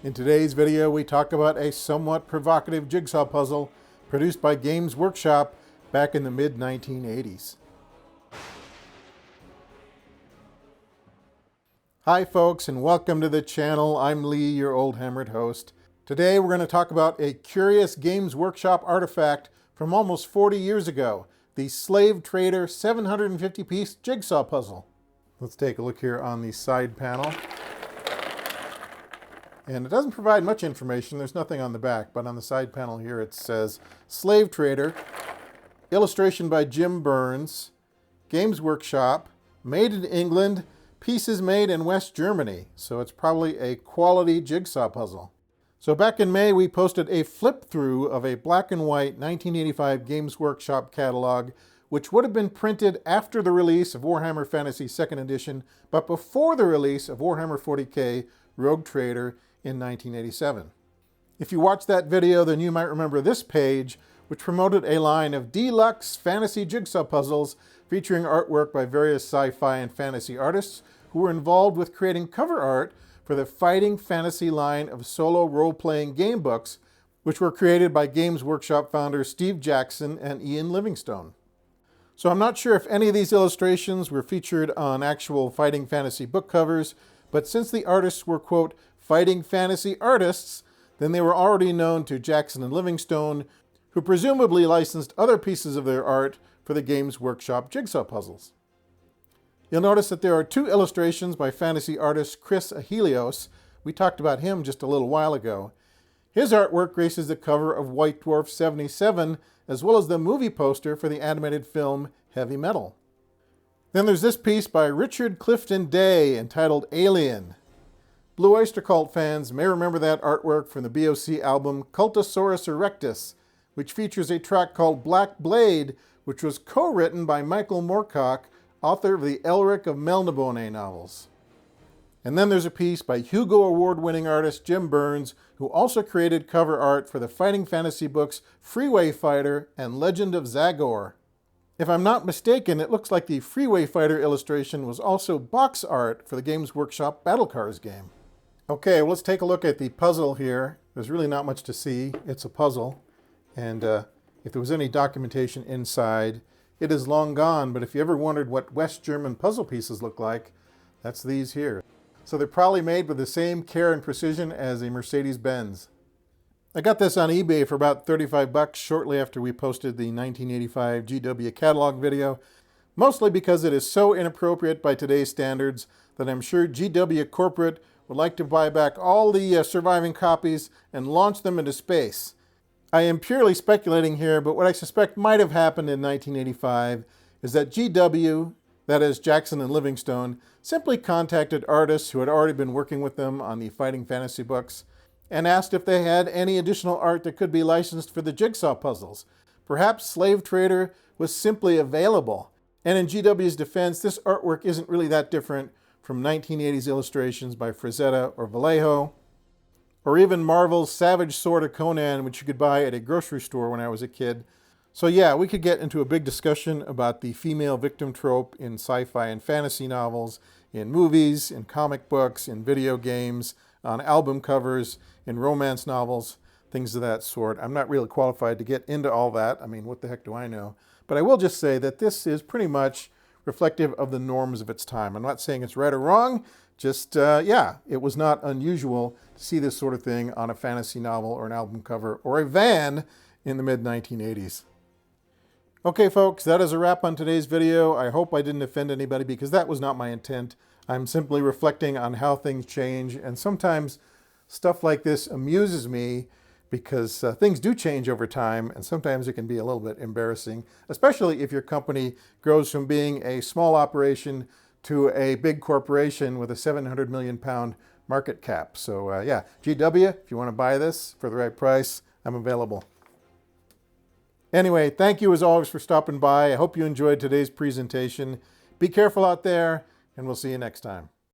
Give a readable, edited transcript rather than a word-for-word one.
In today's video, we talk about a somewhat provocative jigsaw puzzle produced by Games Workshop back in the mid-1980s. Hi folks, and welcome to the channel. I'm Lee, your old hammered host. Today we're going to talk about a curious Games Workshop artifact from almost 40 years ago, the Slave Trader 750-piece jigsaw puzzle. Let's take a look here on the side panel. And it doesn't provide much information. There's nothing on the back, but on the side panel here it says Slave Trader, illustration by Jim Burns, Games Workshop, made in England, pieces made in West Germany. So it's probably a quality jigsaw puzzle. So back in May, we posted a flip through of a black and white 1985 Games Workshop catalog, which would have been printed after the release of Warhammer Fantasy 2nd Edition, but before the release of Warhammer 40k Rogue Trader in 1987. If you watched that video, then you might remember this page, which promoted a line of deluxe fantasy jigsaw puzzles featuring artwork by various sci-fi and fantasy artists who were involved with creating cover art for the Fighting Fantasy line of solo role-playing game books, which were created by Games Workshop founders Steve Jackson and Ian Livingstone. So I'm not sure if any of these illustrations were featured on actual Fighting Fantasy book covers, but since the artists were, quote, Fighting Fantasy artists, then they were already known to Jackson and Livingstone, who presumably licensed other pieces of their art for the Games Workshop jigsaw puzzles. You'll notice that there are two illustrations by fantasy artist Chris Achilleos. We talked about him just a little while ago. His artwork graces the cover of White Dwarf 77, as well as the movie poster for the animated film Heavy Metal. Then there's this piece by Richard Clifton Day entitled Alien. Blue Oyster Cult fans may remember that artwork from the BOC album Cultosaurus Erectus, which features a track called Black Blade, which was co-written by Michael Moorcock, author of the Elric of Melniboné novels. And then there's a piece by Hugo Award-winning artist Jim Burns, who also created cover art for the Fighting Fantasy books Freeway Fighter and Legend of Zagor. If I'm not mistaken, it looks like the Freeway Fighter illustration was also box art for the Games Workshop Battle Cars game. Okay, well, let's take a look at the puzzle here. There's really not much to see. It's a puzzle. And if there was any documentation inside, it is long gone. But if you ever wondered what West German puzzle pieces look like, that's these here. So they're probably made with the same care and precision as a Mercedes-Benz. I got this on eBay for about 35 bucks shortly after we posted the 1985 GW catalog video, mostly because it is so inappropriate by today's standards that I'm sure GW Corporate would like to buy back all the surviving copies and launch them into space. I am purely speculating here, but what I suspect might have happened in 1985 is that GW, that is Jackson and Livingstone, simply contacted artists who had already been working with them on the Fighting Fantasy books and asked if they had any additional art that could be licensed for the jigsaw puzzles. Perhaps Slave Trader was simply available. And in GW's defense, this artwork isn't really that different from 1980s illustrations by Frazetta or Vallejo, or even Marvel's Savage Sword of Conan, which you could buy at a grocery store when I was a kid. So yeah, we could get into a big discussion about the female victim trope in sci-fi and fantasy novels, in movies, in comic books, in video games, on album covers, in romance novels, things of that sort. I'm not really qualified to get into all that. I mean, what the heck do I know? But I will just say that this is pretty much reflective of the norms of its time. I'm not saying it's right or wrong, just, yeah, it was not unusual to see this sort of thing on a fantasy novel or an album cover or a van in the mid-1980s. Okay, folks, that is a wrap on today's video. I hope I didn't offend anybody because that was not my intent. I'm simply reflecting on how things change, and sometimes stuff like this amuses me because things do change over time, and sometimes it can be a little bit embarrassing, especially if your company grows from being a small operation to a big corporation with a 700 million pound market cap. So yeah, GW, if you want to buy this for the right price, I'm available. Anyway, thank you as always for stopping by. I hope you enjoyed today's presentation. Be careful out there, and we'll see you next time.